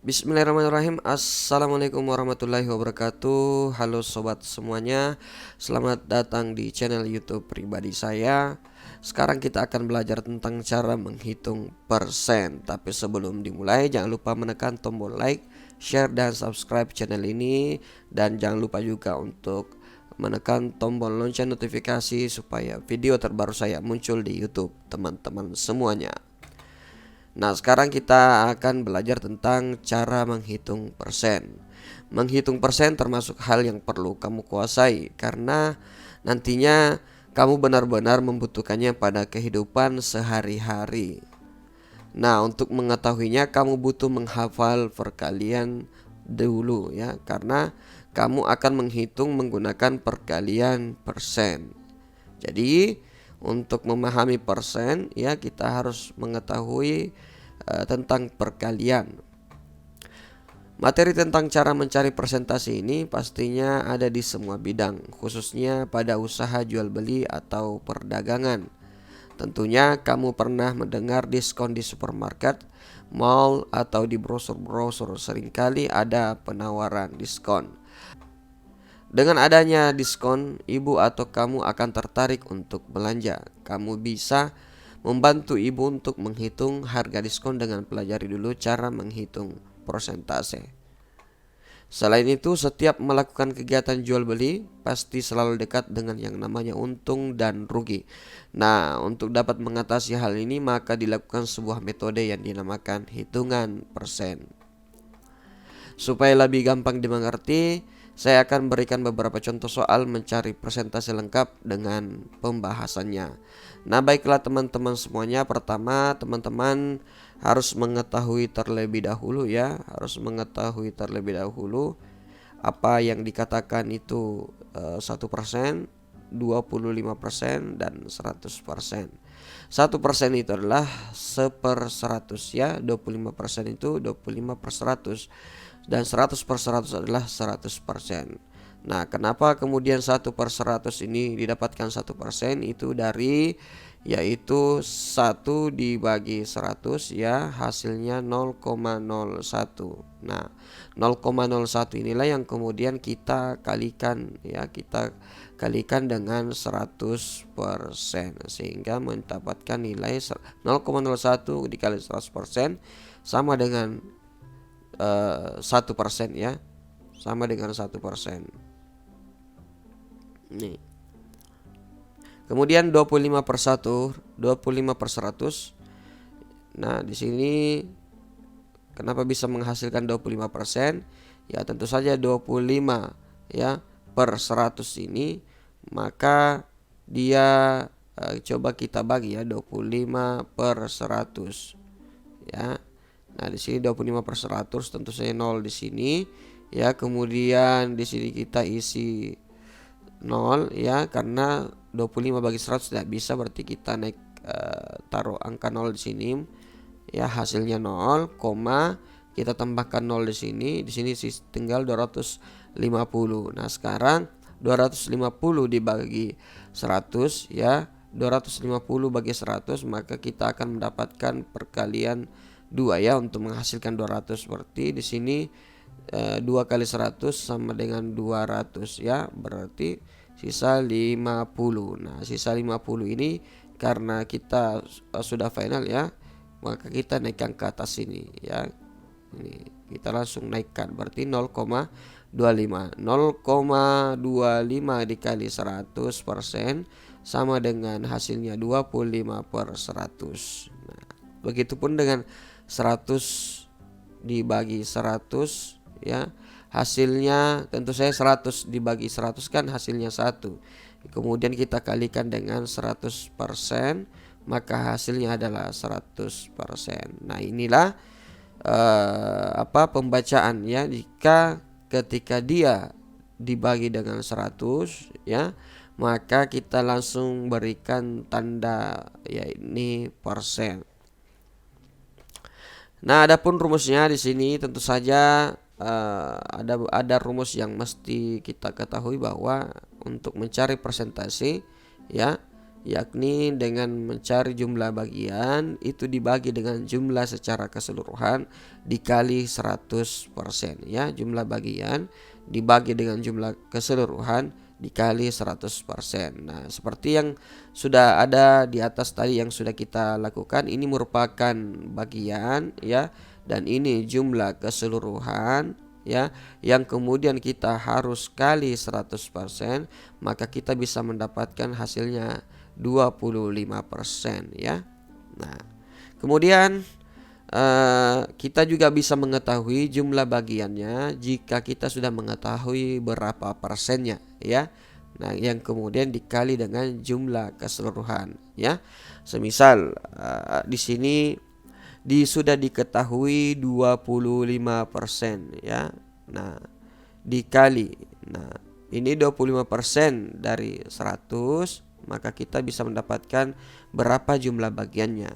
Bismillahirrahmanirrahim. Assalamualaikum warahmatullahi wabarakatuh. Halo sobat semuanya, selamat datang di channel YouTube pribadi saya. Sekarang kita akan belajar tentang cara menghitung persen. Tapi sebelum dimulai, jangan lupa menekan tombol like, share, dan subscribe channel ini. Dan jangan lupa juga untuk menekan tombol lonceng notifikasi supaya video terbaru saya muncul di YouTube teman-teman semuanya. Nah, sekarang kita akan belajar tentang cara menghitung persen. Menghitung persen termasuk hal yang perlu kamu kuasai karena nantinya kamu benar-benar membutuhkannya pada kehidupan sehari-hari. Nah, untuk mengetahuinya kamu butuh menghafal perkalian dulu ya, karena kamu akan menghitung menggunakan perkalian persen. Jadi, untuk memahami persen ya kita harus mengetahui tentang perkalian. Materi tentang cara mencari persentase ini pastinya ada di semua bidang, khususnya pada usaha jual beli atau perdagangan. Tentunya kamu pernah mendengar diskon di supermarket, mall, atau di brosur-brosur. Seringkali ada penawaran diskon. Dengan adanya diskon, ibu atau kamu akan tertarik untuk belanja. Kamu bisa membantu ibu untuk menghitung harga diskon dengan pelajari dulu cara menghitung persentase. Selain itu, setiap melakukan kegiatan jual beli pasti selalu dekat dengan yang namanya untung dan rugi. Nah, untuk dapat mengatasi hal ini maka dilakukan sebuah metode yang dinamakan hitungan persen. Supaya lebih gampang dimengerti, saya akan berikan beberapa contoh soal mencari persentase lengkap dengan pembahasannya. Nah, baiklah teman-teman semuanya. Pertama, teman-teman harus mengetahui terlebih dahulu ya, harus mengetahui terlebih dahulu apa yang dikatakan itu 1%, 25%, dan 100%. 1% itu adalah 1/100 ya, 25% itu 25/100, dan 100/100 adalah 100%. Nah, kenapa kemudian 1/100 ini didapatkan 1%? Itu dari yaitu 1 dibagi 100 ya, hasilnya 0,01. Nah, 0,01 inilah yang kemudian kita kalikan ya, kita kalikan dengan 100% sehingga mendapatkan nilai 0,01 dikali 100% sama dengan 1% ya, sama dengan 1%. Nih. Kemudian 25/1, 25/100. Nah, di sini kenapa bisa menghasilkan 25%? Ya, tentu saja 25 ya per 100 ini, maka dia coba kita bagi ya, 25/100 ya. Nah, di sini 25/100 tentu saja 0 di sini ya. Kemudian di sini kita isi 0 ya, karena 25 bagi 100 tidak bisa, berarti kita naik taruh angka 0 di sini ya, hasilnya 0, koma kita tambahkan 0 di sini tinggal 250. Nah, sekarang 250 dibagi 100 ya, 250 bagi 100, maka kita akan mendapatkan perkalian 2 ya untuk menghasilkan 200. Berarti di sini 2 kali 100 sama dengan 200 ya, berarti sisa 50. Nah, sisa 50 ini karena kita sudah final ya, maka kita naikkan ke atas sini ya. Ini kita langsung naikkan, berarti 0,25. 0,25 dikali 100% sama dengan hasilnya 25/100. Nah, begitupun dengan 100 dibagi 100 ya, hasilnya tentu saya 100 dibagi 100 kan hasilnya 1. Kemudian kita kalikan dengan 100%, maka hasilnya adalah 100%. Nah, inilah pembacaan ya, jika ketika dia dibagi dengan 100 ya, maka kita langsung berikan tanda ya ini persen. Nah, adapun rumusnya di sini tentu saja ada rumus yang mesti kita ketahui, bahwa untuk mencari persentase ya yakni dengan mencari jumlah bagian itu dibagi dengan jumlah secara keseluruhan dikali 100% ya. Jumlah bagian dibagi dengan jumlah keseluruhan dikali 100%. Nah, seperti yang sudah ada di atas tadi yang sudah kita lakukan, ini merupakan bagian ya, dan ini jumlah keseluruhan ya, yang kemudian kita harus kali 100%, maka kita bisa mendapatkan hasilnya 25% ya. Nah, kemudian kita juga bisa mengetahui jumlah bagiannya jika kita sudah mengetahui berapa persennya ya. Nah, yang kemudian dikali dengan jumlah keseluruhan ya. Semisal di sini sudah diketahui 25% ya. Nah, dikali. Nah, ini 25% dari 100, maka kita bisa mendapatkan berapa jumlah bagiannya.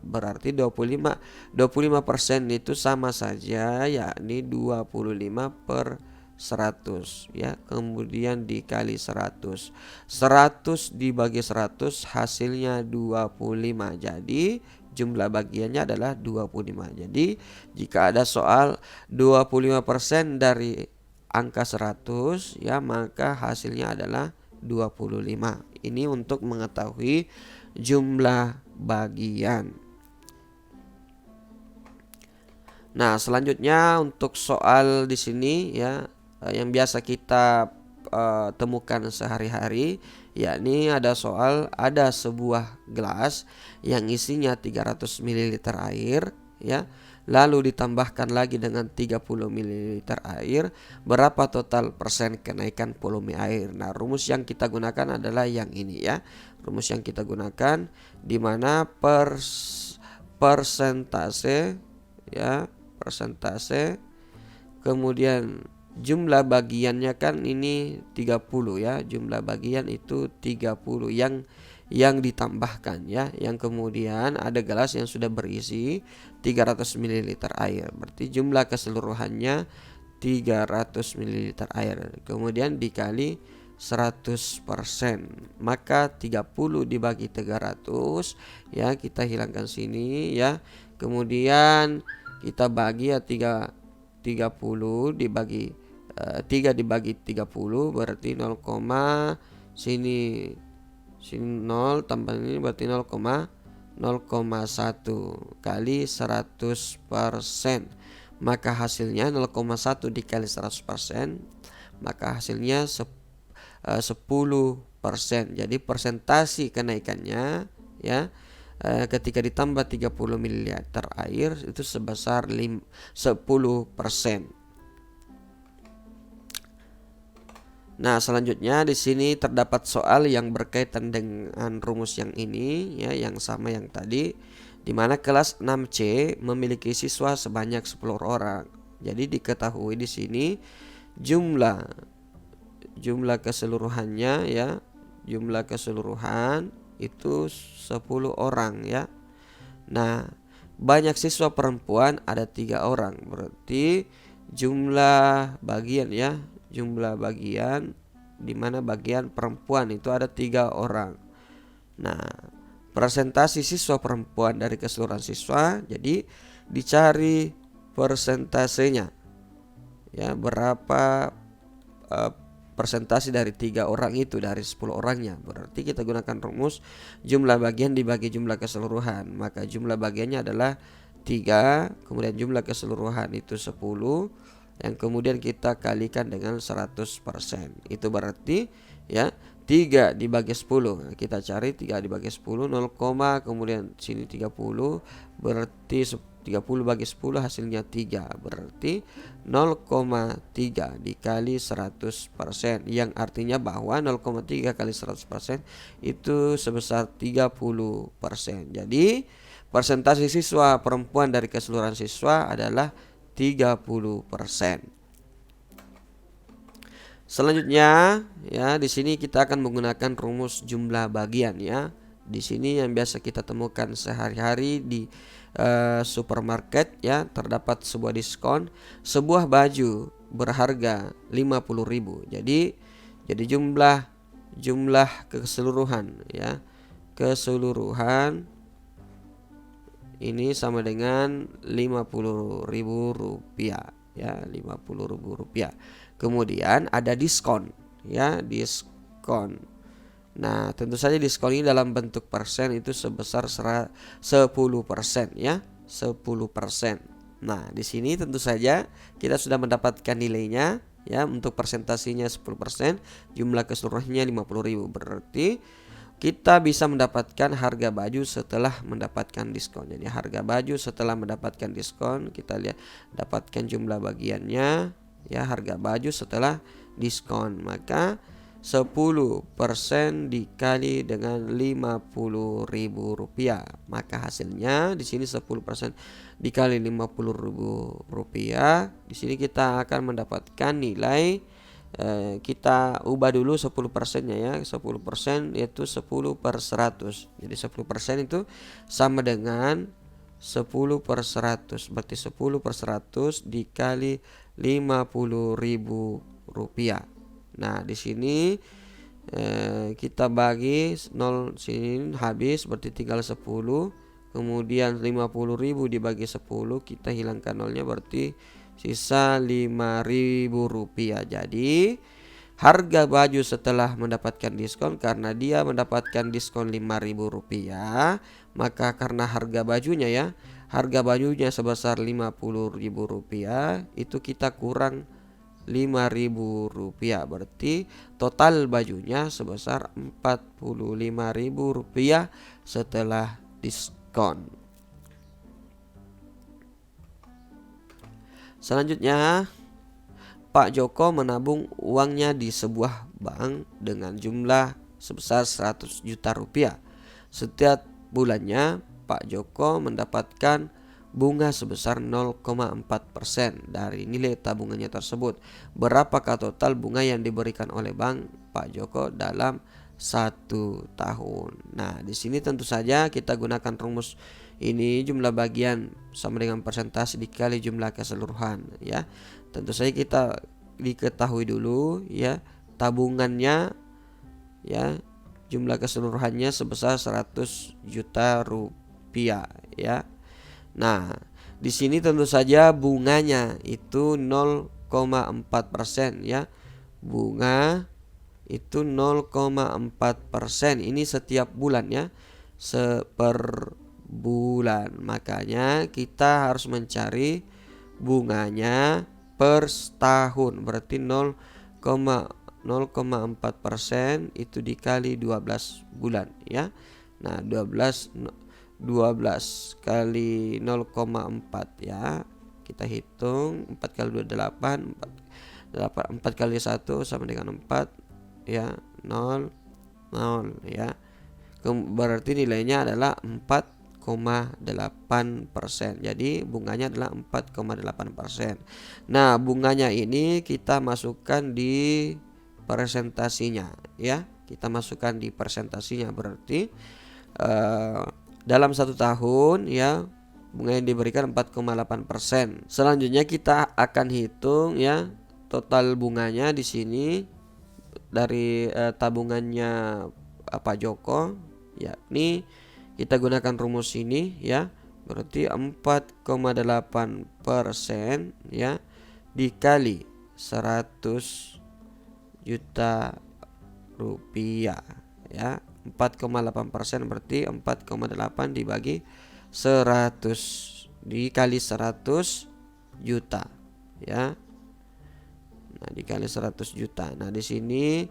Berarti 25% itu sama saja, yakni 25 per 100 ya. Kemudian dikali 100. 100 dibagi 100 hasilnya 25. Jadi jumlah bagiannya adalah 25. Jadi jika ada soal 25% dari angka 100 ya, maka hasilnya adalah 25. Ini untuk mengetahui jumlah bagian. Nah, selanjutnya untuk soal di sini ya, yang biasa kita temukan sehari-hari, yakni ada soal, ada sebuah gelas yang isinya 300 ml air ya, lalu ditambahkan lagi dengan 30 ml air, berapa total persen kenaikan volume air. Nah, rumus yang kita gunakan adalah yang ini ya. Rumus yang kita gunakan di mana persentase ya, persentase, kemudian jumlah bagiannya kan ini 30 ya. Jumlah bagian itu 30 yang ditambahkan ya, yang kemudian ada gelas yang sudah berisi 300 ml air. Berarti jumlah keseluruhannya 300 ml air. Kemudian dikali 100%. Maka 30 dibagi 300 ya, kita hilangkan sini ya. Kemudian kita bagi ya, 30 dibagi 3 dibagi 30 berarti 0, sini 0 tambah ini berarti 0,1 kali 100%. Maka hasilnya 0,1 dikali 100%, maka hasilnya 10%. Jadi persentase kenaikannya ya, ketika ditambah 30 ml air itu sebesar 10%. Nah, selanjutnya di sini terdapat soal yang berkaitan dengan rumus yang ini ya, yang sama yang tadi, di mana kelas 6C memiliki siswa sebanyak 10 orang. Jadi diketahui di sini jumlah keseluruhannya ya, jumlah keseluruhan itu 10 orang ya. Nah, banyak siswa perempuan ada 3 orang, berarti jumlah bagian ya, jumlah bagian di mana bagian perempuan itu ada 3 orang. Nah, persentase siswa perempuan dari keseluruhan siswa, jadi dicari persentasenya ya, berapa persentase dari 3 orang itu dari 10 orangnya. Berarti kita gunakan rumus jumlah bagian dibagi jumlah keseluruhan. Maka jumlah bagiannya adalah 3, kemudian jumlah keseluruhan itu 10, yang kemudian kita kalikan dengan 100%. Itu berarti ya, 3 dibagi 10. Kita cari 3 dibagi 10, 0, kemudian sini 30, berarti 30 bagi 10 hasilnya 3, berarti 0,3 dikali 100%, yang artinya bahwa 0,3 kali 100% itu sebesar 30%. Jadi persentase siswa perempuan dari keseluruhan siswa adalah 30%. Selanjutnya ya, di sini kita akan menggunakan rumus jumlah bagian ya. Di sini yang biasa kita temukan sehari-hari di supermarket ya, terdapat sebuah diskon, sebuah baju berharga 50.000. Jadi jumlah keseluruhan ya, keseluruhan ini sama dengan Rp50.000 ya, Rp50.000. Kemudian ada diskon ya, diskon. Nah, tentu saja diskon ini dalam bentuk persen itu sebesar 10% ya, 10%. Nah, di sini tentu saja kita sudah mendapatkan nilainya ya, untuk persentasinya 10%, jumlah keseluruhannya 50.000. Berarti kita bisa mendapatkan harga baju setelah mendapatkan diskon. Jadi harga baju setelah mendapatkan diskon, kita lihat dapatkan jumlah bagiannya ya, harga baju setelah diskon. Maka 10% dikali dengan Rp50.000. Maka hasilnya di sini 10% dikali Rp50.000. Di sini kita akan mendapatkan nilai, kita ubah dulu 10%-nya ya. 10% yaitu 10/100. Jadi 10% itu sama dengan 10/100. Berarti 10/100 dikali Rp50.000. Nah, di sini kita bagi 0 sini habis, berarti tinggal 10. Kemudian 50.000 dibagi 10, kita hilangkan nolnya, berarti sisa Rp5.000. Jadi harga baju setelah mendapatkan diskon, karena dia mendapatkan diskon Rp5.000, maka karena harga bajunya ya, harga bajunya sebesar Rp50.000, itu kita kurang Rp5.000, berarti total bajunya sebesar Rp45.000 setelah diskon. Selanjutnya, Pak Joko menabung uangnya di sebuah bank dengan jumlah sebesar Rp100 juta. Setiap bulannya Pak Joko mendapatkan bunga sebesar 0,4% dari nilai tabungannya tersebut. Berapakah total bunga yang diberikan oleh bank Pak Joko dalam 1 tahun? Nah, di sini tentu saja kita gunakan rumus ini, jumlah bagian sama dengan persentase dikali jumlah keseluruhan ya. Tentu saja kita diketahui dulu ya, tabungannya ya, jumlah keseluruhannya sebesar Rp100 juta ya. Nah, di sini tentu saja bunganya itu 0,4% ya. Bunga itu 0,4%. Ini setiap bulan ya, per bulan. Makanya kita harus mencari bunganya per tahun. Berarti 0,4% itu dikali 12 bulan ya. Nah, 12 kali 0,4 ya. Kita hitung 4 kali 2 8, 4 kali 1 sama dengan 4 ya, 0 ya. Berarti nilainya adalah 4,8%. Jadi bunganya adalah 4,8%. Nah, bunganya ini kita masukkan di presentasinya ya. Kita masukkan di presentasinya, berarti dalam 1 tahun ya, bunga yang diberikan 4,8%. Selanjutnya kita akan hitung ya, total bunganya di sini dari tabungannya Pak Joko, yakni kita gunakan rumus ini ya, berarti 4,8% ya dikali 100 juta rupiah ya. 4,8% berarti 4,8 dibagi 100 dikali 100 juta ya. Nah, dikali 100 juta. Nah, di sini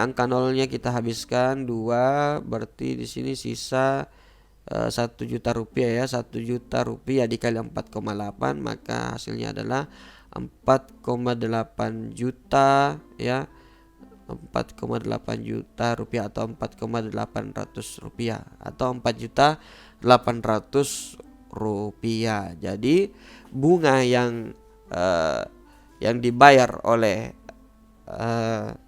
angka nolnya kita habiskan 2, berarti di sini sisa 1 juta rupiah ya. 1 juta rupiah dikali 4,8, maka hasilnya adalah 4,8 juta ya. 4,8 juta rupiah atau 4,800 rupiah atau 4.800.000 rupiah. Jadi bunga yang dibayar oleh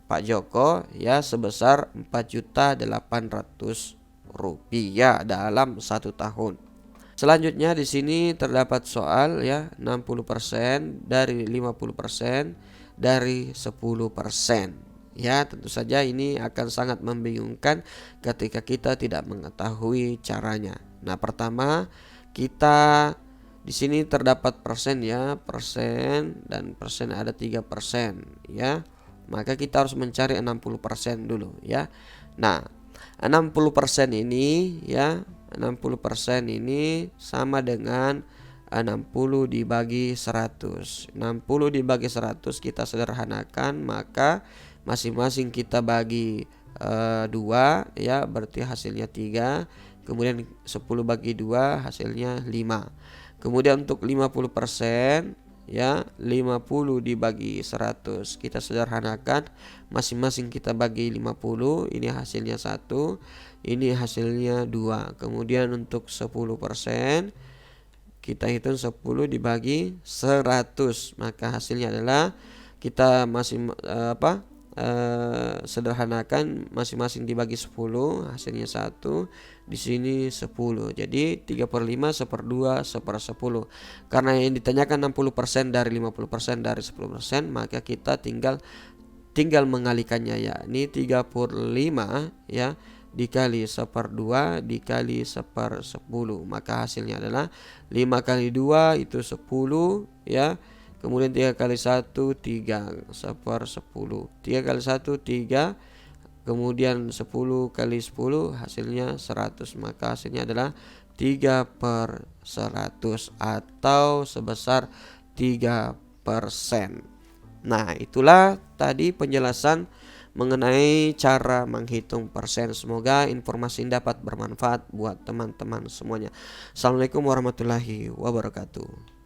Pak Joko ya sebesar 4.800.000 rupiah dalam 1 tahun. Selanjutnya di sini terdapat soal ya, 60% dari 50% dari 10%. Ya, tentu saja ini akan sangat membingungkan ketika kita tidak mengetahui caranya. Nah, pertama kita di sini terdapat persen ya, persen dan persen ada 3% ya. Maka kita harus mencari 60% dulu ya. Nah, 60% ini ya, 60% ini sama dengan 60 dibagi 100. 60 dibagi 100 kita sederhanakan, maka masing-masing kita bagi 2 ya, berarti hasilnya 3. Kemudian 10 bagi 2 hasilnya 5. Kemudian untuk 50% ya, 50 dibagi 100 kita sederhanakan, masing-masing kita bagi 50, ini hasilnya 1, ini hasilnya 2. Kemudian untuk 10% kita hitung 10 dibagi 100, maka hasilnya adalah kita sederhanakan, masing-masing dibagi 10, hasilnya 1. Di sini 10. Jadi 3/5, 1/2, 1/10. Karena yang ditanyakan 60% dari 50% dari 10%, maka kita tinggal mengalikannya, ya. Ini 3/5 ya dikali 1/2 dikali 1/10, maka hasilnya adalah 5 kali 2 itu 10 ya. Kemudian 3 kali 1 3 1/10. 3 kali 1 3. Kemudian 10 kali 10 hasilnya 100, maka hasilnya adalah 3/100 atau sebesar 3%. Nah, itulah tadi penjelasan mengenai cara menghitung persen. Semoga informasi ini dapat bermanfaat buat teman-teman semuanya. Assalamualaikum warahmatullahi wabarakatuh.